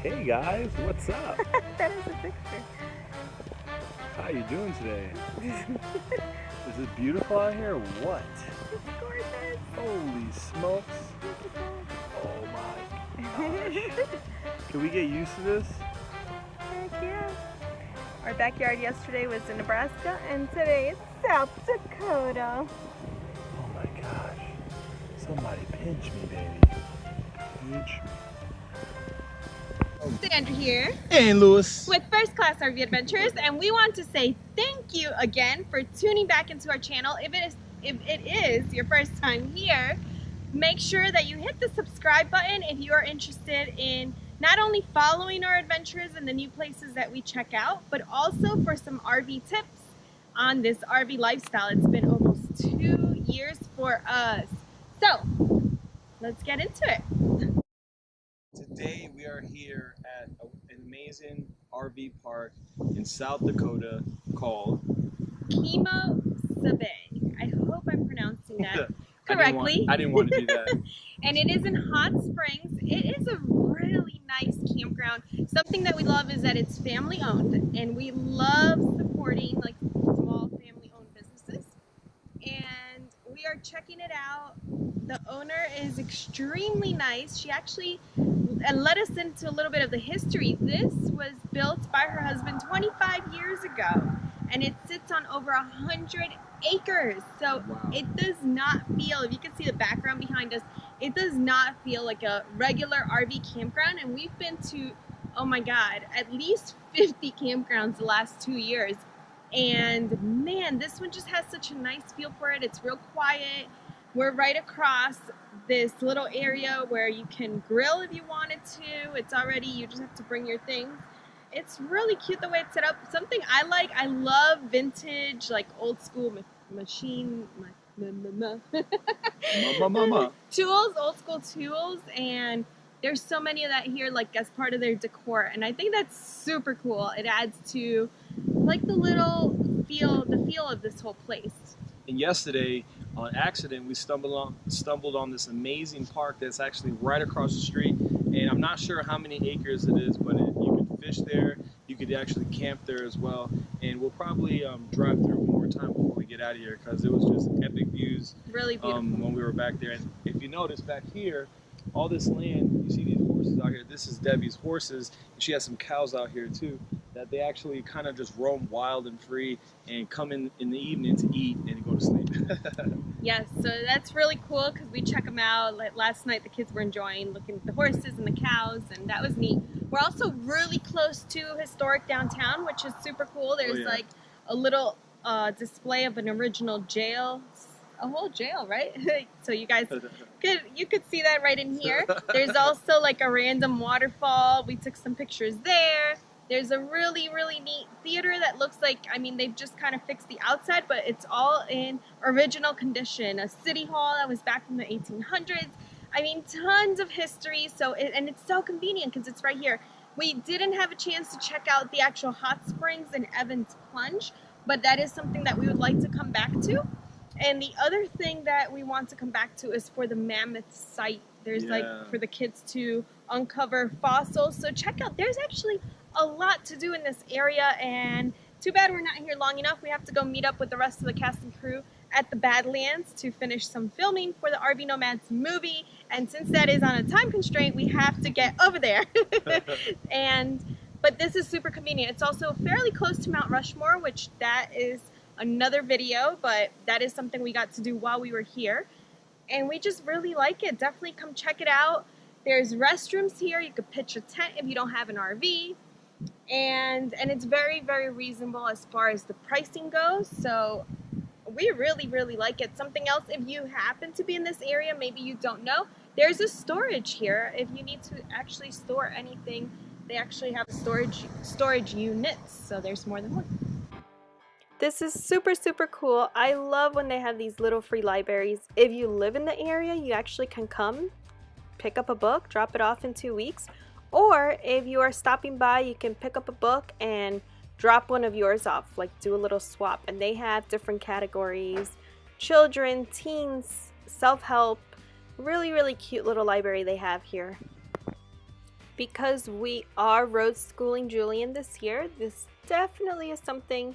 Hey guys, what's up? That is a picture. How you doing today? Is it beautiful out here or what? It's gorgeous. Holy smokes. Oh my gosh. Can we get used to this? Heck yeah. Our backyard yesterday was in Nebraska and today it's South Dakota. Oh my gosh. Somebody pinch me, baby. Pinch me. Sandra here And Lewis. with First Class RV Adventures, and we want to say thank you again for tuning back into our channel. If it is your first time here, make sure that you hit the subscribe button if you are interested in not only following our adventures and the new places that we check out, but also for some RV tips on this RV lifestyle. It's been almost 2 years for us. So let's get into it. Today we are here at an amazing RV park in South Dakota called Kemo Sabay. I hope I'm pronouncing that correctly. I didn't want to do that. And it is in Hot Springs. It is a really nice campground. Something that we love is that it's family owned, and we love supporting like small family owned businesses. And we are checking it out. The owner is extremely nice. She actually let us into a little bit of the history. This was built by her husband 25 years ago, and it sits on over 100 acres. So Wow. It does not feel, if you can see the background behind us, it does not feel like a regular RV campground. And we've been to, oh my God, at least 50 campgrounds the last 2 years. And man, this one just has such a nice feel for it. It's real quiet. We're right across this little area where you can grill if you wanted to. It's already, you just have to bring your things. It's really cute the way it's set up. Something I like, I love vintage, like old school tools, old school tools, and there's so many of that here, like as part of their decor, and I think that's super cool. It adds to like the feel of this whole place. And yesterday, on accident, we stumbled on this amazing park that's actually right across the street. And I'm not sure how many acres it is, but you could fish there. You could actually camp there as well. And we'll probably drive through one more time before we get out of here, because it was just epic views. Really beautiful. When we were back there. And if you notice back here, all this land, you see these horses out here. This is Debbie's horses. And she has some cows out here too, that they actually kind of just roam wild and free and come in the evening to eat and go to sleep. Yes, so that's really cool because we check them out. Like last night, the kids were enjoying looking at the horses and the cows, and that was neat. We're also really close to historic downtown, which is super cool. There's like a little display of an original jail, a whole jail, right? So you guys could see that right in here. There's also like a random waterfall. We took some pictures there. There's a really, really neat theater that looks like, I mean, they've just kind of fixed the outside, but it's all in original condition. A city hall that was back from the 1800s. I mean, tons of history. And it's so convenient because it's right here. We didn't have a chance to check out the actual hot springs in Evans Plunge, but that is something that we would like to come back to. And the other thing that we want to come back to is for the mammoth site. There's like for the kids to uncover fossils. So check out, there's actually a lot to do in this area, and too bad we're not here long enough. We have to go meet up with the rest of the cast and crew at the Badlands to finish some filming for the RV Nomads movie, and since that is on a time constraint, we have to get over there. But this is super convenient. It's also fairly close to Mount Rushmore, which that is another video, but that is something we got to do while we were here, and we just really like it. Definitely come check it out. There's restrooms here. You could pitch a tent if you don't have an RV. And it's very, very reasonable as far as the pricing goes. So we really, really like it. Something else, if you happen to be in this area, maybe you don't know, there's a storage here. If you need to actually store anything, they actually have storage units. So there's more than one. This is super, super cool. I love when they have these little free libraries. If you live in the area, you actually can come, pick up a book, drop it off in 2 weeks. Or if you are stopping by, you can pick up a book and drop one of yours off, like do a little swap. And they have different categories: children, teens, self-help. Really, really cute little library they have here. Because we are road schooling Julian this year, this definitely is something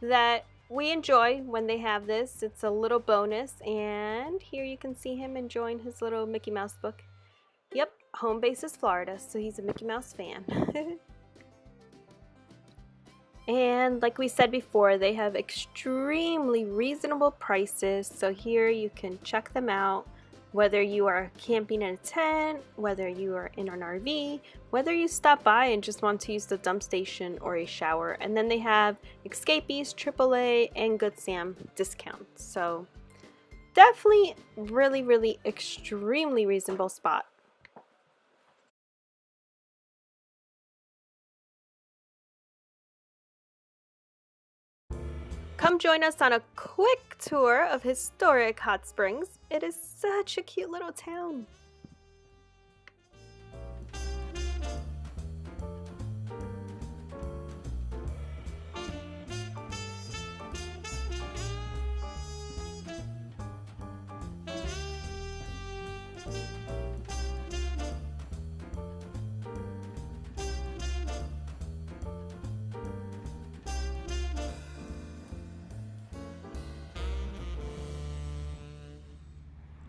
that we enjoy when they have this. It's a little bonus, and here you can see him enjoying his little Mickey Mouse book. Yep, home base is Florida, so he's a Mickey Mouse fan. And like we said before, they have extremely reasonable prices, so here you can check them out. Whether you are camping in a tent, whether you are in an RV, whether you stop by and just want to use the dump station or a shower. And then they have Escapees, AAA, and Good Sam discounts. So definitely really extremely reasonable spot. Come join us on a quick tour of historic Hot Springs. It is such a cute little town.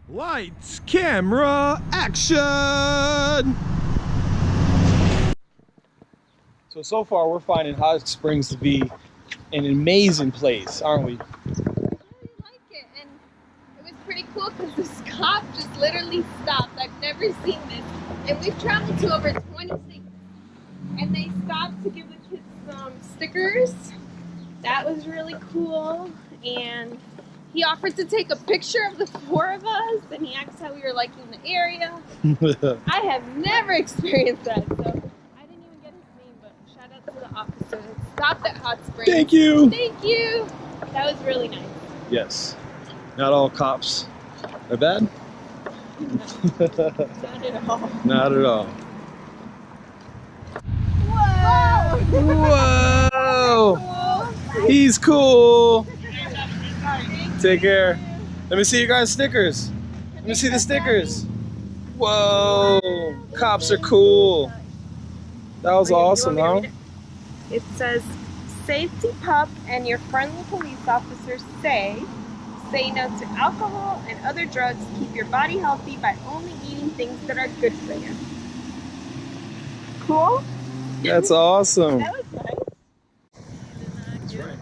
Lights, camera, action! So far we're finding Hot Springs to be an amazing place, aren't we? I really like it, and it was pretty cool because this cop just literally stopped. I've never seen this. And we've traveled to over 20 states, and they stopped to give the kids some stickers. That was really cool, and he offered to take a picture of the four of us, and he asked how we were liking the area. I have never experienced that, so I didn't even get his name, but shout out to the officer that stopped at Hot Springs. Thank you! Thank you! That was really nice. Yes. Not all cops are bad? Not at all. Not at all. Whoa! Whoa! He's cool! Take care. Let me see you guys' stickers. Let me see the stickers. Whoa! Cops are cool. That was awesome, huh? It says, safety pup and your friendly police officers say no to alcohol and other drugs. Keep your body healthy by only eating things that are good for you. Cool? That's awesome. That was nice. That's right.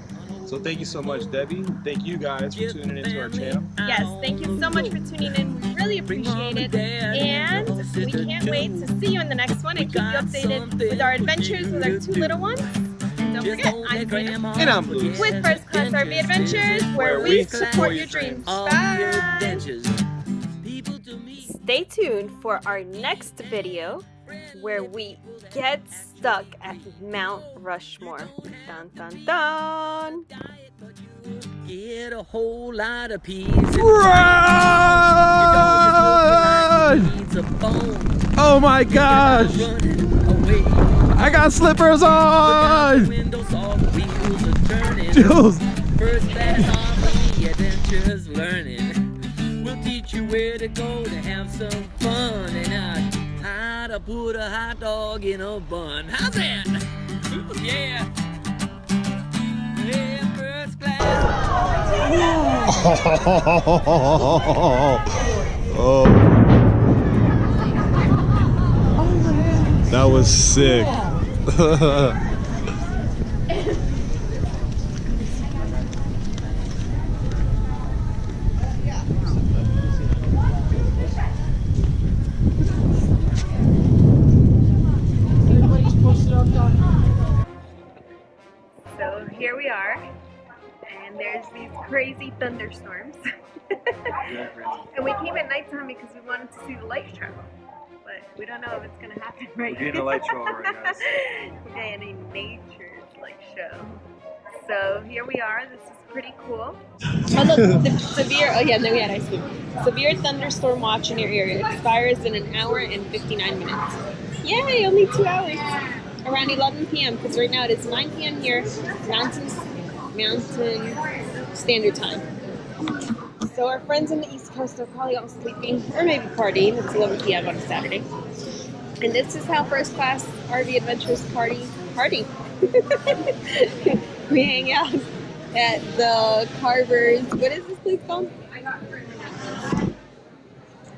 So thank you so much, Debbie. Thank you guys for tuning into our channel. Yes, thank you so much for tuning in. We really appreciate it. And we can't wait to see you in the next one and keep you updated with our adventures with our two little ones. And don't forget, I'm Sandra. And I'm Blue. With First Class RV Adventures, where we support your dreams. Bye! Stay tuned for our next video where we get stuck at Mount Rushmore. Dun dun dun! Get a whole lot of peas. Run! Oh my gosh! I got slippers on! Jules! First class RV adventures learning. We'll teach you where to go to have some fun and how to put a hot dog in a bun. How's that? Ooh, yeah. Yeah, first class. Oh. That was sick. So here we are, and there's these crazy thunderstorms. And we came at nighttime because we wanted to see the light show. But we don't know if it's going to happen right now. We're getting a light show right now. We're getting a nature light show. So here we are. This is pretty cool. Oh look, the severe, oh yeah, then we had ice cream. Severe thunderstorm watch in your area. It expires in an hour and 59 minutes. Yay, only 2 hours. Around 11 p.m. because right now it is 9 p.m. here, Mountain Standard Time. So our friends on the East Coast are probably all sleeping, or maybe partying. It's 11 p.m. on a Saturday. And this is how First Class RV Adventures party. We hang out at the Carver's. What is this place called?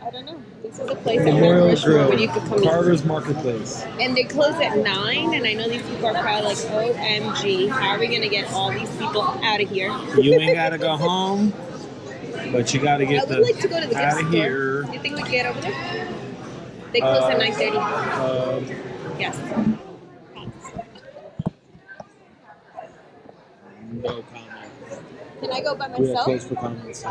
I don't know. This is a place at Memorial Rushmore Grill, where you could come in. Carver's Marketplace. And they close at 9, and I know these people are probably like, OMG, how are we going to get all these people out of here? You ain't gotta go home, but you gotta get I would like to go to the gift out store. of here. Do you think we can get over there? They close at 9:30. Yes. No comment. Can I go by We are myself? closed for comments.